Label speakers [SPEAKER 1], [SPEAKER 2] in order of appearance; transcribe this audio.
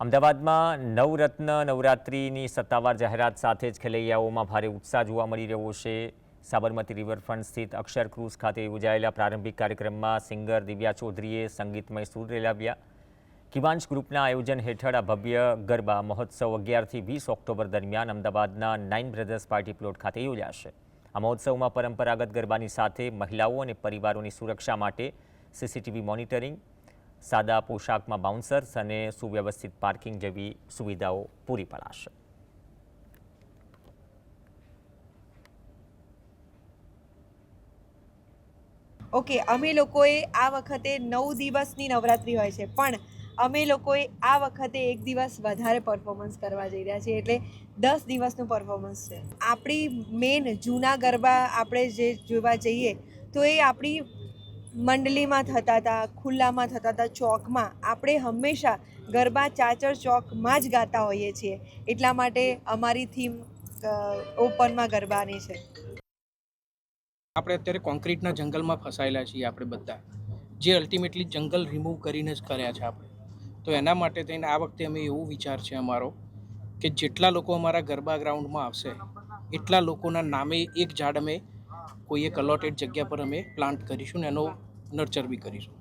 [SPEAKER 1] અમદાવાદમાં નવરત્ન નવરાત્રિની સત્તાવાર જાહેરાત સાથે જ ખેલૈયાઓમાં ભારે ઉત્સાહ જોવા મળી રહ્યો છે. સાબરમતી રિવરફ્રન્ટ સ્થિત અક્ષર ક્રુઝ ખાતે યોજાયેલા પ્રારંભિક કાર્યક્રમમાં સિંગર દિવ્યા ચૌધરીએ સંગીતમય સૂર રેલાવ્યા. કિવાંશ ગ્રુપના આયોજન હેઠળ આ ભવ્ય ગરબા મહોત્સવ 11થી 20 ઓક્ટોબર દરમિયાન અમદાવાદના નાઇન બ્રધર્સ પાર્ટી પ્લોટ ખાતે યોજાશે. આ મહોત્સવમાં પરંપરાગત ગરબાની સાથે મહિલાઓ અને પરિવારોની સુરક્ષા માટે સીસીટીવી મોનિટરિંગ, સાદા પોશાકમાં બાઉન્સર્સ અને સુવ્યવસ્થિત પાર્કિંગ જેવી સુવિધાઓ પૂરી પડાશે.
[SPEAKER 2] ઓકે, અમે લોકોએ આ વખતે 9 દિવસની નવરાત્રિ હોય છે, પણ અમે લોકોએ આ વખતે એક દિવસ વધારે પરફોર્મન્સ કરવા જઈ રહ્યા છીએ, એટલે 10 દિવસનું પરફોર્મન્સ છે. આપણી મેઇન જૂના ગરબા આપણે જે જોવા જઈએ તો એ આપણી મંડલીમાં થતા હતા, ખુલ્લામાં થતા હતા, ચોકમાં. આપણે હંમેશા ગરબા ચાચર ચોકમાં જ ગાતા હોઈએ છીએ, એટલા માટે અમારી થીમ ઓપનમાં ગરબાની છે.
[SPEAKER 3] આપણે અત્યારે કોન્ક્રીટના જંગલમાં ફસાયેલા છીએ આપણે બધા, જે અલ્ટિમેટલી જંગલ રિમૂવ કરીને જ કર્યા છે આપણે. તો એના માટે થઈને આ વખતે અમે એવું વિચાર છે અમારો કે જેટલા લોકો અમારા ગરબા ગ્રાઉન્ડમાં આવશે એટલા લોકોના નામે એક ઝાડ અમે કોઈ એક અલોટેડ જગ્યા પર અમે પ્લાન્ટ કરીશું ને એનો નર્ચર બી કરીશું.